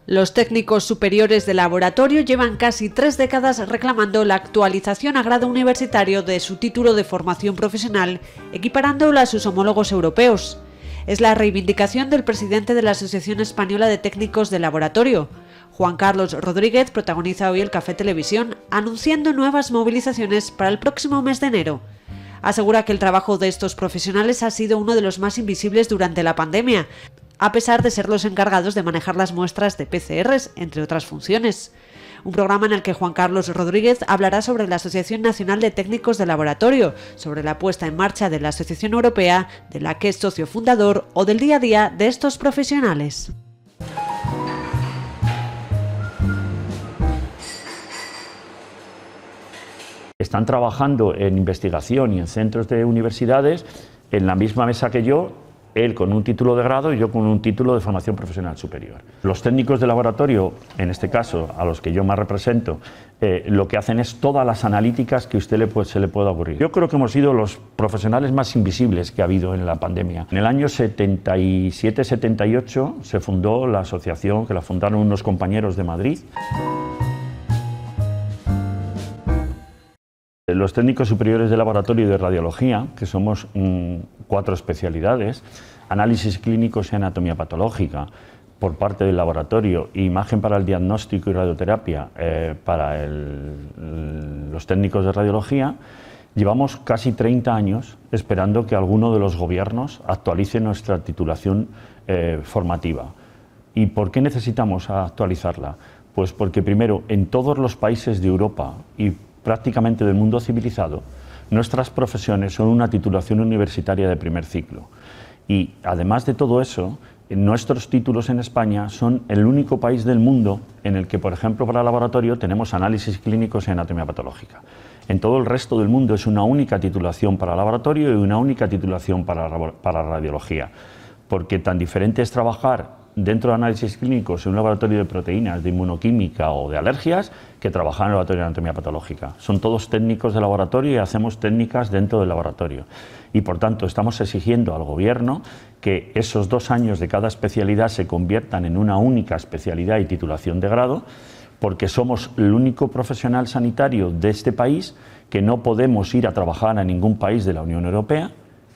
Los técnicos superiores de laboratorio llevan casi 3 décadas reclamando la actualización a grado universitario de su título de formación profesional, equiparándolo a sus homólogos europeos. Es la reivindicación del presidente de la Asociación Española de Técnicos de Laboratorio. Juan Carlos Rodríguez protagoniza hoy el Café Televisión, anunciando nuevas movilizaciones para el próximo mes de enero. Asegura que el trabajo de estos profesionales ha sido uno de los más invisibles durante la pandemia, a pesar de ser los encargados de manejar las muestras de PCRs, entre otras funciones. Un programa en el que Juan Carlos Rodríguez hablará sobre la Asociación Nacional de Técnicos de Laboratorio, sobre la puesta en marcha de la Asociación Europea, de la que es socio fundador, o del día a día de estos profesionales. Están trabajando en investigación y en centros de universidades en la misma mesa que yo, él con un título de grado y yo con un título de formación profesional superior. Los técnicos de laboratorio, en este caso a los que yo más represento, lo que hacen es todas las analíticas que usted se le pueda ocurrir. Yo creo que hemos sido los profesionales más invisibles que ha habido en la pandemia. En el año 77-78 se fundó la asociación, que la fundaron unos compañeros de Madrid. Los técnicos superiores de laboratorio y de radiología, que somos 4 especialidades, análisis clínicos y anatomía patológica por parte del laboratorio, imagen para el diagnóstico y radioterapia para los técnicos de radiología, llevamos casi 30 años esperando que alguno de los gobiernos actualice nuestra titulación formativa. ¿Y por qué necesitamos actualizarla? Pues porque primero, en todos los países de Europa y prácticamente del mundo civilizado, nuestras profesiones son una titulación universitaria de primer ciclo. Y además de todo eso, nuestros títulos en España son el único país del mundo en el que, por ejemplo, para laboratorio tenemos análisis clínicos y anatomía patológica. En todo el resto del mundo es una única titulación para laboratorio y una única titulación para radiología. Porque tan diferente es trabajar dentro de análisis clínicos en un laboratorio de proteínas, de inmunoquímica o de alergias, que trabajar en el laboratorio de anatomía patológica. Son todos técnicos de laboratorio y hacemos técnicas dentro del laboratorio. Y por tanto estamos exigiendo al gobierno que esos 2 años de cada especialidad se conviertan en una única especialidad y titulación de grado, porque somos el único profesional sanitario de este país que no podemos ir a trabajar a ningún país de la Unión Europea,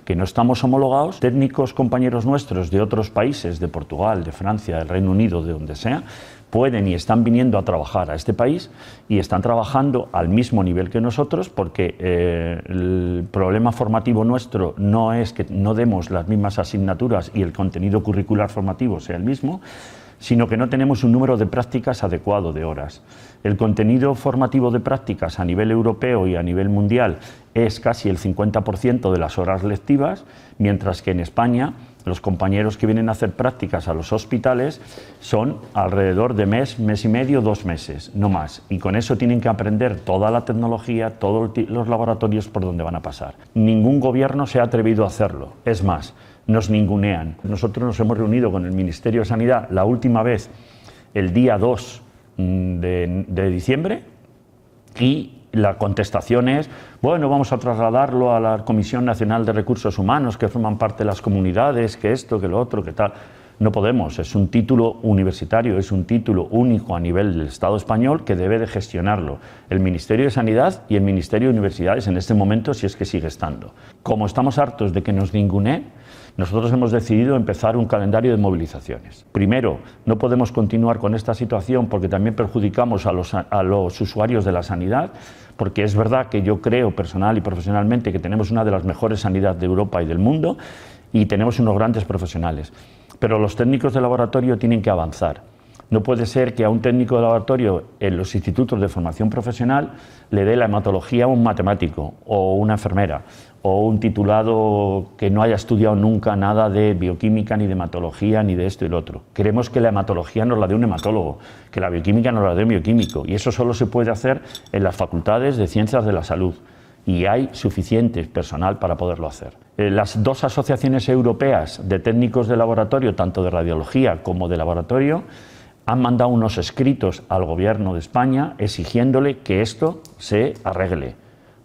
que no estamos homologados. Técnicos compañeros nuestros de otros países, de Portugal, de Francia, del Reino Unido, de donde sea, pueden y están viniendo a trabajar a este país y están trabajando al mismo nivel que nosotros, porque el problema formativo nuestro no es que no demos las mismas asignaturas y el contenido curricular formativo sea el mismo, sino que no tenemos un número de prácticas adecuado de horas. El contenido formativo de prácticas a nivel europeo y a nivel mundial es casi el 50% de las horas lectivas, mientras que en España los compañeros que vienen a hacer prácticas a los hospitales son alrededor de mes y medio, 2 meses, no más. Y con eso tienen que aprender toda la tecnología, todos los laboratorios por donde van a pasar. Ningún gobierno se ha atrevido a hacerlo. Es más, nos ningunean. Nosotros nos hemos reunido con el Ministerio de Sanidad la última vez el día 2 de diciembre y la contestación es: bueno, vamos a trasladarlo a la Comisión Nacional de Recursos Humanos, que forman parte de las comunidades, que esto, que lo otro, que tal. No podemos, es un título universitario, es un título único a nivel del Estado español que debe de gestionarlo el Ministerio de Sanidad y el Ministerio de Universidades en este momento, si es que sigue estando. Como estamos hartos de que nos ninguneen, nosotros hemos decidido empezar un calendario de movilizaciones. Primero, no podemos continuar con esta situación porque también perjudicamos a los usuarios de la sanidad, porque es verdad que yo creo personal y profesionalmente que tenemos una de las mejores sanidades de Europa y del mundo y tenemos unos grandes profesionales. Pero los técnicos de laboratorio tienen que avanzar. No puede ser que a un técnico de laboratorio en los institutos de formación profesional le dé la hematología a un matemático o una enfermera o un titulado que no haya estudiado nunca nada de bioquímica, ni de hematología, ni de esto y lo otro. Queremos que la hematología nos la dé un hematólogo, que la bioquímica nos la dé un bioquímico, y eso solo se puede hacer en las facultades de Ciencias de la Salud. Y hay suficiente personal para poderlo hacer. Las 2 asociaciones europeas de técnicos de laboratorio, tanto de radiología como de laboratorio, han mandado unos escritos al Gobierno de España exigiéndole que esto se arregle,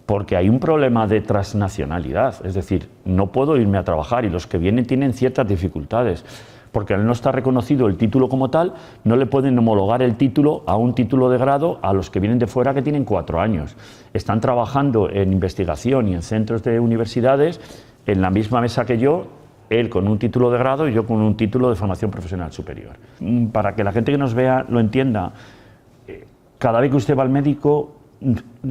porque hay un problema de transnacionalidad, es decir, no puedo irme a trabajar y los que vienen tienen ciertas dificultades. porque al no estar reconocido el título como tal, no le pueden homologar el título a un título de grado a los que vienen de fuera que tienen 4 años. Están trabajando en investigación y en centros de universidades en la misma mesa que yo, él con un título de grado y yo con un título de formación profesional superior. Para que la gente que nos vea lo entienda, cada vez que usted va al médico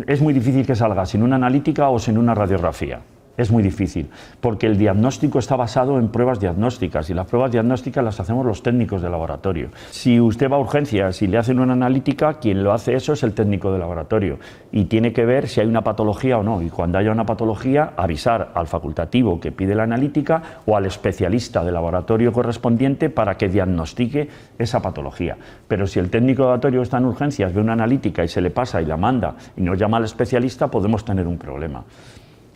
es muy difícil que salga sin una analítica o sin una radiografía. Es muy difícil, porque el diagnóstico está basado en pruebas diagnósticas y las pruebas diagnósticas las hacemos los técnicos de laboratorio. Si usted va a urgencias y le hacen una analítica, quien lo hace eso es el técnico de laboratorio y tiene que ver si hay una patología o no, y cuando haya una patología avisar al facultativo que pide la analítica o al especialista de laboratorio correspondiente para que diagnostique esa patología. Pero si el técnico de laboratorio está en urgencias, ve una analítica y se le pasa y la manda y nos llama al especialista, podemos tener un problema.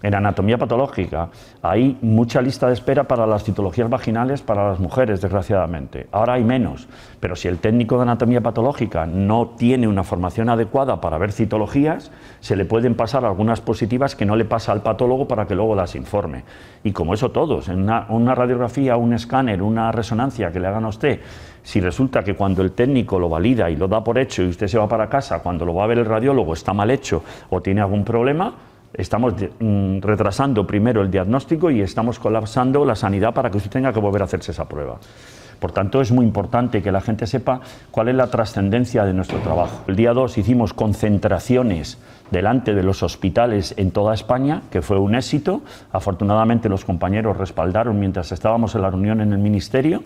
En anatomía patológica hay mucha lista de espera para las citologías vaginales para las mujeres, desgraciadamente. Ahora hay menos, pero si el técnico de anatomía patológica no tiene una formación adecuada para ver citologías, se le pueden pasar algunas positivas que no le pasa al patólogo para que luego las informe. Y como eso todos, en una radiografía, un escáner, una resonancia que le hagan a usted, si resulta que cuando el técnico lo valida y lo da por hecho y usted se va para casa, cuando lo va a ver el radiólogo está mal hecho o tiene algún problema, estamos retrasando primero el diagnóstico y estamos colapsando la sanidad para que usted tenga que volver a hacerse esa prueba. Por tanto, es muy importante que la gente sepa cuál es la trascendencia de nuestro trabajo. El día 2 hicimos concentraciones delante de los hospitales en toda España, que fue un éxito. Afortunadamente los compañeros respaldaron mientras estábamos en la reunión en el Ministerio.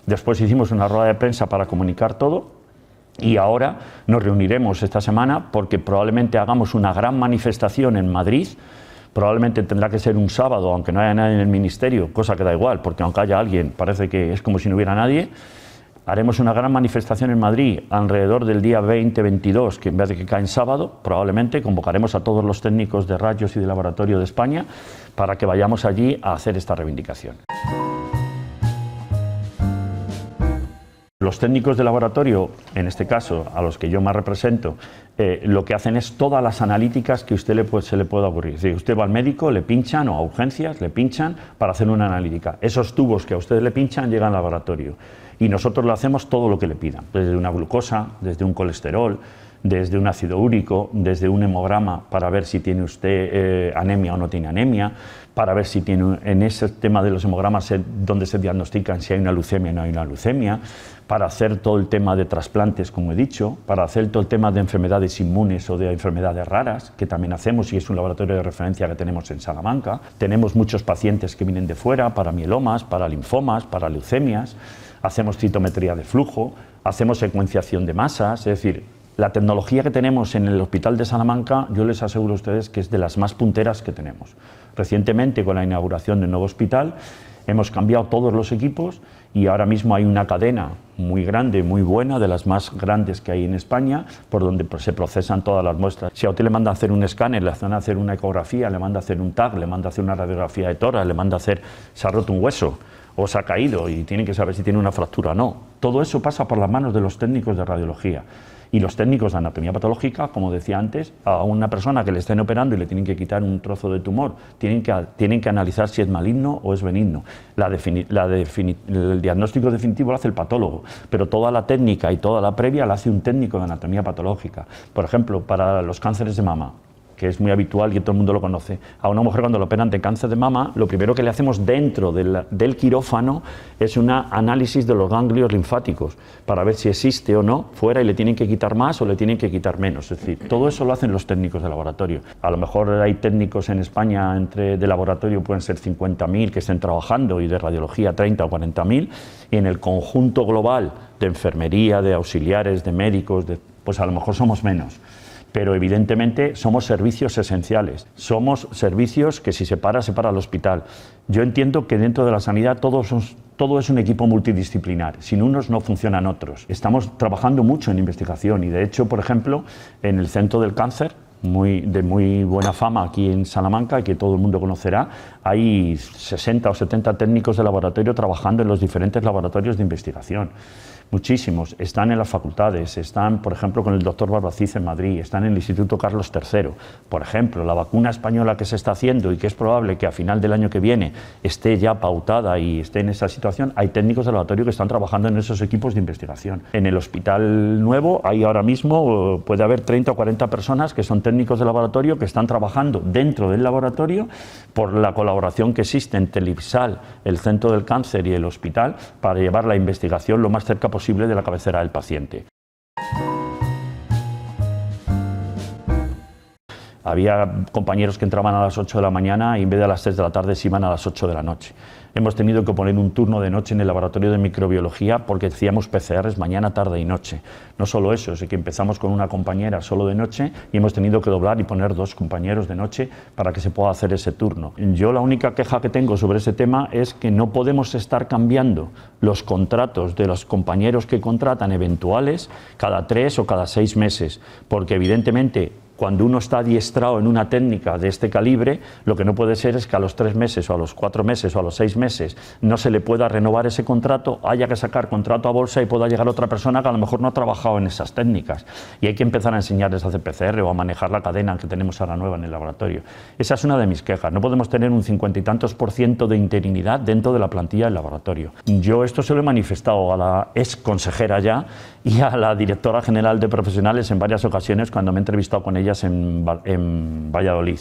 Después hicimos una rueda de prensa para comunicar todo. Y ahora nos reuniremos esta semana porque probablemente hagamos una gran manifestación en Madrid. Probablemente tendrá que ser un sábado, aunque no haya nadie en el ministerio, cosa que da igual, porque aunque haya alguien, parece que es como si no hubiera nadie. Haremos una gran manifestación en Madrid alrededor del día 20-22, que en vez de que cae en sábado, probablemente convocaremos a todos los técnicos de rayos y de laboratorio de España para que vayamos allí a hacer esta reivindicación. Los técnicos de laboratorio, en este caso a los que yo más represento, lo que hacen es todas las analíticas que usted se le pueda ocurrir. Si usted va al médico, le pinchan, o a urgencias, le pinchan para hacer una analítica. Esos tubos que a usted le pinchan llegan al laboratorio y nosotros le hacemos todo lo que le pidan, desde una glucosa, desde un colesterol, desde un ácido úrico, desde un hemograma para ver si tiene usted anemia o no tiene anemia, para ver si tiene, en ese tema de los hemogramas donde se diagnostican si hay una leucemia o no hay una leucemia, para hacer todo el tema de trasplantes, como he dicho, para hacer todo el tema de enfermedades inmunes o de enfermedades raras, que también hacemos y es un laboratorio de referencia que tenemos en Salamanca. Tenemos muchos pacientes que vienen de fuera para mielomas, para linfomas, para leucemias, hacemos citometría de flujo, hacemos secuenciación de masas, es decir, la tecnología que tenemos en el Hospital de Salamanca, yo les aseguro a ustedes que es de las más punteras que tenemos. Recientemente, con la inauguración del nuevo hospital, hemos cambiado todos los equipos y ahora mismo hay una cadena muy grande, muy buena, de las más grandes que hay en España, por donde se procesan todas las muestras. Si a usted le manda a hacer un escáner, le hacen hacer una ecografía, le manda a hacer un TAC, le manda a hacer una radiografía de tórax, le manda a hacer, se ha roto un hueso o se ha caído y tienen que saber si tiene una fractura o no. Todo eso pasa por las manos de los técnicos de radiología. Y los técnicos de anatomía patológica, como decía antes, a una persona que le estén operando y le tienen que quitar un trozo de tumor, tienen que analizar si es maligno o es benigno. El diagnóstico definitivo lo hace el patólogo, pero toda la técnica y toda la previa la hace un técnico de anatomía patológica. Por ejemplo, para los cánceres de mama, que es muy habitual y todo el mundo lo conoce. A una mujer cuando le operan de cáncer de mama, lo primero que le hacemos dentro del quirófano es un análisis de los ganglios linfáticos para ver si existe o no fuera y le tienen que quitar más o le tienen que quitar menos. Es decir, todo eso lo hacen los técnicos de laboratorio. A lo mejor hay técnicos en España de laboratorio, pueden ser 50.000 que estén trabajando y de radiología 30 o 40.000, y en el conjunto global de enfermería, de auxiliares, de médicos, pues a lo mejor somos menos. Pero evidentemente somos servicios esenciales, somos servicios que si se para el hospital. Yo entiendo que dentro de la sanidad todo es un equipo multidisciplinar, sin unos no funcionan otros. Estamos trabajando mucho en investigación y de hecho, por ejemplo, en el Centro del Cáncer, de muy buena fama aquí en Salamanca, que todo el mundo conocerá, hay 60 o 70 técnicos de laboratorio trabajando en los diferentes laboratorios de investigación. muchísimos, están en las facultades, están, por ejemplo, con el doctor Barbaciz en Madrid, están en el Instituto Carlos III. Por ejemplo, la vacuna española que se está haciendo y que es probable que a final del año que viene esté ya pautada y esté en esa situación, hay técnicos de laboratorio que están trabajando en esos equipos de investigación. En el Hospital Nuevo hay ahora mismo, puede haber 30 o 40 personas que son técnicos de laboratorio que están trabajando dentro del laboratorio por la colaboración que existe entre el IPSAL, el Centro del Cáncer y el hospital para llevar la investigación lo más cerca posible de la cabecera del paciente. Había compañeros que entraban a las 8 de la mañana y en vez de a las 3 de la tarde se iban a las 8 de la noche. Hemos tenido que poner un turno de noche en el laboratorio de microbiología porque hacíamos PCRs mañana, tarde y noche. No solo eso, es que empezamos con una compañera solo de noche y hemos tenido que doblar y poner 2 compañeros de noche para que se pueda hacer ese turno. Yo la única queja que tengo sobre ese tema es que no podemos estar cambiando los contratos de los compañeros que contratan eventuales cada 3 o cada 6 meses, porque evidentemente cuando uno está adiestrado en una técnica de este calibre, lo que no puede ser es que a los 3 meses o a los 4 meses o a los 6 meses no se le pueda renovar ese contrato, haya que sacar contrato a bolsa y pueda llegar otra persona que a lo mejor no ha trabajado en esas técnicas. Y hay que empezar a enseñarles a hacer PCR o a manejar la cadena que tenemos ahora nueva en el laboratorio. Esa es una de mis quejas. No podemos tener un 50 y tantos % de interinidad dentro de la plantilla del laboratorio. Yo esto se lo he manifestado a la ex consejera ya y a la directora general de profesionales en varias ocasiones cuando me he entrevistado con ellas en Valladolid,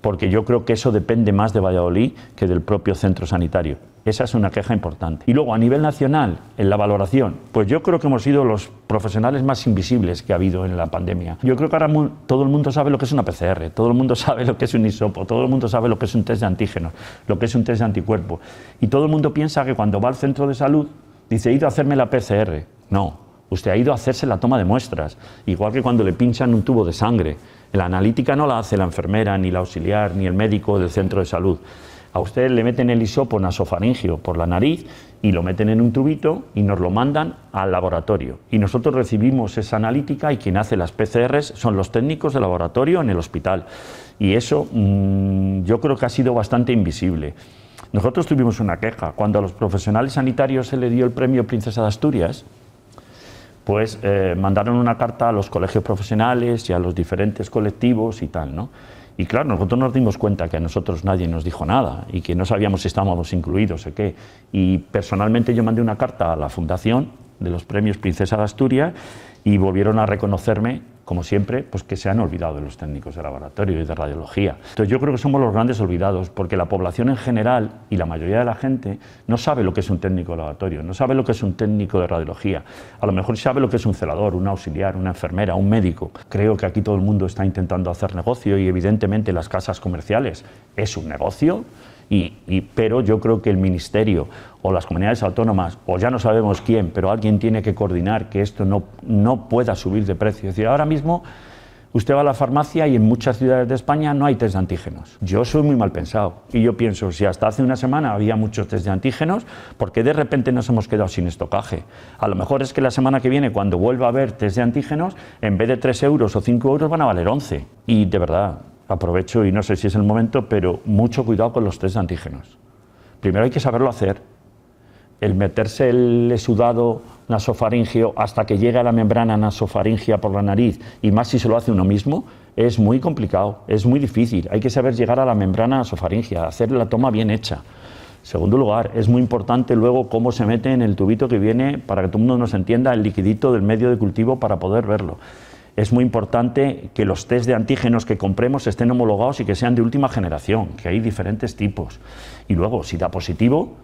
porque yo creo que eso depende más de Valladolid que del propio centro sanitario. Esa es una queja importante. Y luego, a nivel nacional, en la valoración, pues yo creo que hemos sido los profesionales más invisibles que ha habido en la pandemia. Yo creo que ahora todo el mundo sabe lo que es una PCR, todo el mundo sabe lo que es un hisopo, todo el mundo sabe lo que es un test de antígenos, lo que es un test de anticuerpo. Y todo el mundo piensa que cuando va al centro de salud, dice, he ido a hacerme la PCR. No. Usted ha ido a hacerse la toma de muestras, igual que cuando le pinchan un tubo de sangre. La analítica no la hace la enfermera, ni la auxiliar, ni el médico del centro de salud. A usted le meten el hisopo nasofaringeo por la nariz y lo meten en un tubito y nos lo mandan al laboratorio. Y nosotros recibimos esa analítica y quien hace las PCRs son los técnicos de laboratorio en el hospital. Y eso yo creo que ha sido bastante invisible. Nosotros tuvimos una queja. Cuando a los profesionales sanitarios se le dio el premio Princesa de Asturias, pues mandaron una carta a los colegios profesionales y a los diferentes colectivos y tal, ¿no? Y claro, nosotros nos dimos cuenta que a nosotros nadie nos dijo nada y que no sabíamos si estábamos incluidos o qué. Y personalmente yo mandé una carta a la Fundación de los Premios Princesa de Asturias y volvieron a reconocerme, como siempre, pues que se han olvidado de los técnicos de laboratorio y de radiología. Entonces yo creo que somos los grandes olvidados, porque la población en general y la mayoría de la gente no sabe lo que es un técnico de laboratorio, no sabe lo que es un técnico de radiología. A lo mejor sabe lo que es un celador, un auxiliar, una enfermera, un médico. Creo que aquí todo el mundo está intentando hacer negocio y evidentemente las casas comerciales es un negocio. Pero yo creo que el Ministerio o las comunidades autónomas, o ya no sabemos quién, pero alguien tiene que coordinar que esto no pueda subir de precio. Es decir, ahora mismo usted va a la farmacia y en muchas ciudades de España no hay test de antígenos. Yo soy muy mal pensado y yo pienso, si hasta hace una semana había muchos test de antígenos, ¿por qué de repente nos hemos quedado sin estocaje? A lo mejor es que la semana que viene, cuando vuelva a haber test de antígenos, en vez de 3 euros o 5 euros van a valer 11. Y de verdad, aprovecho y no sé si es el momento, pero mucho cuidado con los test de antígenos. Primero hay que saberlo hacer. El meterse el exudado nasofaringeo hasta que llegue a la membrana nasofaringea por la nariz, y más si se lo hace uno mismo, es muy complicado, es muy difícil. Hay que saber llegar a la membrana nasofaringea, hacer la toma bien hecha. En segundo lugar, es muy importante luego cómo se mete en el tubito que viene, para que todo el mundo nos entienda, el liquidito del medio de cultivo para poder verlo. Es muy importante que los test de antígenos que compremos estén homologados y que sean de última generación, que hay diferentes tipos. Y luego, si da positivo,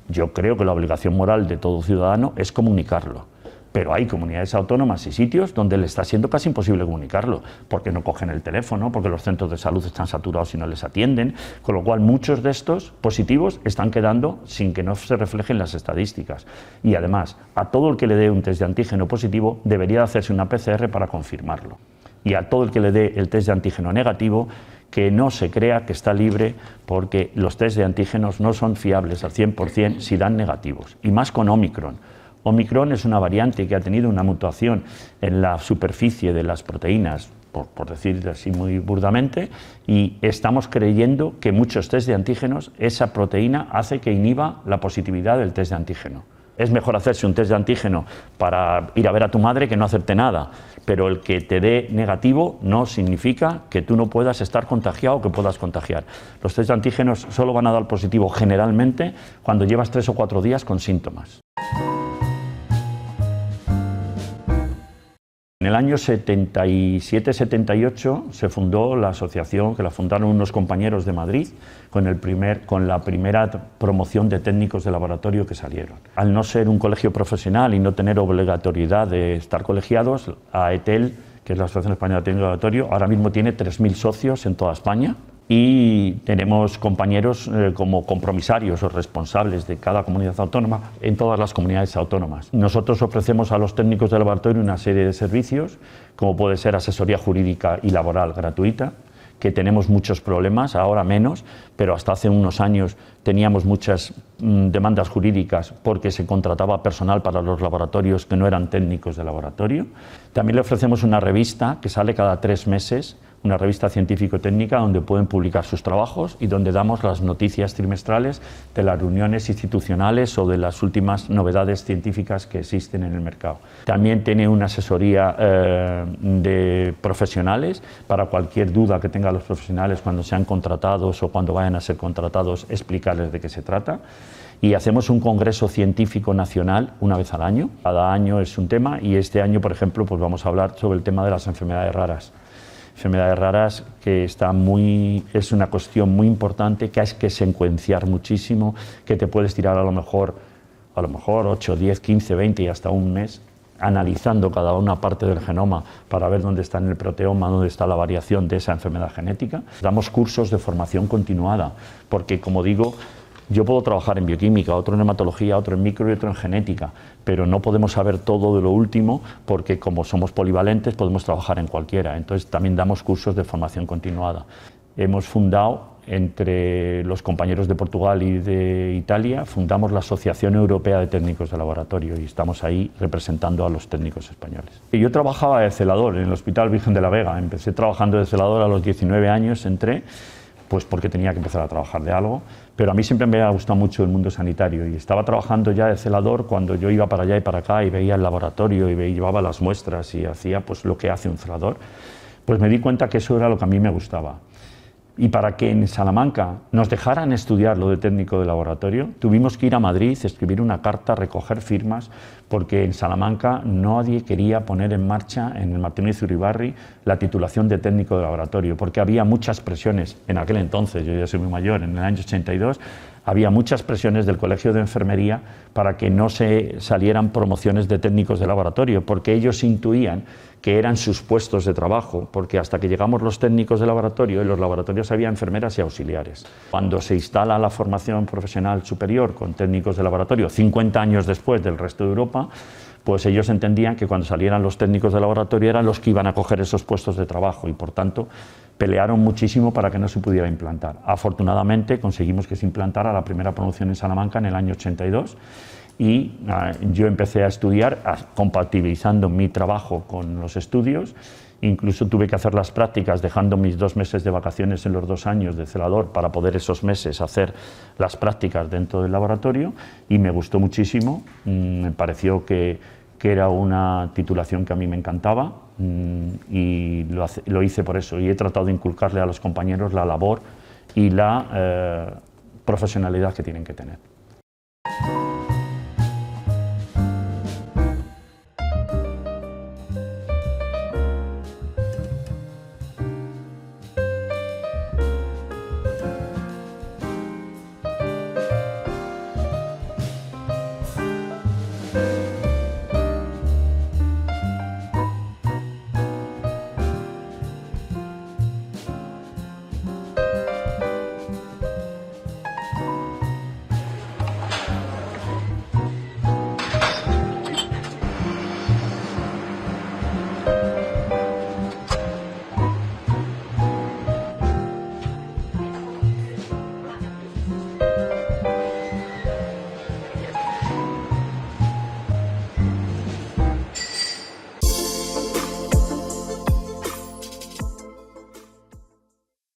yo creo que la obligación moral de todo ciudadano es comunicarlo. Pero hay comunidades autónomas y sitios donde le está siendo casi imposible comunicarlo, porque no cogen el teléfono, porque los centros de salud están saturados y no les atienden, con lo cual muchos de estos positivos están quedando sin que no se reflejen las estadísticas. Y además, a todo el que le dé un test de antígeno positivo debería hacerse una PCR para confirmarlo. Y a todo el que le dé el test de antígeno negativo, que no se crea que está libre, porque los test de antígenos no son fiables al 100% si dan negativos, y más con Omicron. Omicron es una variante que ha tenido una mutación en la superficie de las proteínas, por decir así muy burdamente, y estamos creyendo que muchos test de antígenos, esa proteína hace que inhiba la positividad del test de antígeno. Es mejor hacerse un test de antígeno para ir a ver a tu madre que no hacerte nada, pero el que te dé negativo no significa que tú no puedas estar contagiado o que puedas contagiar. Los test de antígenos solo van a dar positivo generalmente cuando llevas 3 o 4 días con síntomas. En el año 77-78 se fundó la asociación, que la fundaron unos compañeros de Madrid, con la primera promoción de técnicos de laboratorio que salieron. Al no ser un colegio profesional y no tener obligatoriedad de estar colegiados, AETEL, que es la Asociación Española de Técnicos de Laboratorio, ahora mismo tiene 3.000 socios en toda España. Y tenemos compañeros como compromisarios o responsables de cada comunidad autónoma en todas las comunidades autónomas. Nosotros ofrecemos a los técnicos de laboratorio una serie de servicios, como puede ser asesoría jurídica y laboral gratuita, que tenemos muchos problemas, ahora menos, pero hasta hace unos años teníamos muchas demandas jurídicas porque se contrataba personal para los laboratorios que no eran técnicos de laboratorio. También le ofrecemos una revista que sale cada 3 meses, una revista científico-técnica donde pueden publicar sus trabajos y donde damos las noticias trimestrales de las reuniones institucionales o de las últimas novedades científicas que existen en el mercado. También tiene una asesoría de profesionales para cualquier duda que tengan los profesionales cuando sean contratados o cuando vayan a ser contratados, explicarles de qué se trata. Y hacemos un congreso científico nacional una vez al año. Cada año es un tema y este año, por ejemplo, pues vamos a hablar sobre el tema de las enfermedades raras. Enfermedades raras que es una cuestión muy importante, que hay que secuenciar muchísimo, que te puedes tirar a lo mejor 8, 10, 15, 20 y hasta un mes analizando cada una parte del genoma para ver dónde está en el proteoma, dónde está la variación de esa enfermedad genética. Damos cursos de formación continuada, porque como digo, yo puedo trabajar en bioquímica, otro en hematología, otro en micro y otro en genética, pero no podemos saber todo de lo último porque como somos polivalentes podemos trabajar en cualquiera. Entonces también damos cursos de formación continuada. Hemos fundado, entre los compañeros de Portugal y de Italia, fundamos la Asociación Europea de Técnicos de Laboratorio y estamos ahí representando a los técnicos españoles. Yo trabajaba de celador en el Hospital Virgen de la Vega. Empecé trabajando de celador a los 19 años, entré, pues porque tenía que empezar a trabajar de algo, pero a mí siempre me ha gustado mucho el mundo sanitario y estaba trabajando ya de celador cuando yo iba para allá y para acá y veía el laboratorio y llevaba las muestras y hacía pues lo que hace un celador, pues me di cuenta que eso era lo que a mí me gustaba. Y para que en Salamanca nos dejaran estudiar lo de técnico de laboratorio, tuvimos que ir a Madrid, escribir una carta, recoger firmas, porque en Salamanca nadie quería poner en marcha en el Martínez Uribarri la titulación de técnico de laboratorio, porque había muchas presiones en aquel entonces, yo ya soy muy mayor, en el año 82, había muchas presiones del Colegio de Enfermería para que no se salieran promociones de técnicos de laboratorio, porque ellos intuían que eran sus puestos de trabajo, porque hasta que llegamos los técnicos de laboratorio, en los laboratorios había enfermeras y auxiliares. Cuando se instala la formación profesional superior con técnicos de laboratorio, 50 años después del resto de Europa, pues ellos entendían que cuando salieran los técnicos de laboratorio eran los que iban a coger esos puestos de trabajo y por tanto pelearon muchísimo para que no se pudiera implantar. Afortunadamente conseguimos que se implantara la primera promoción en Salamanca en el año 82 y yo empecé a estudiar compatibilizando mi trabajo con los estudios. Incluso tuve que hacer las prácticas dejando mis 2 meses de vacaciones en los 2 años de celador para poder esos meses hacer las prácticas dentro del laboratorio y me gustó muchísimo, me pareció que era una titulación que a mí me encantaba y lo hice por eso y he tratado de inculcarle a los compañeros la labor y la profesionalidad que tienen que tener.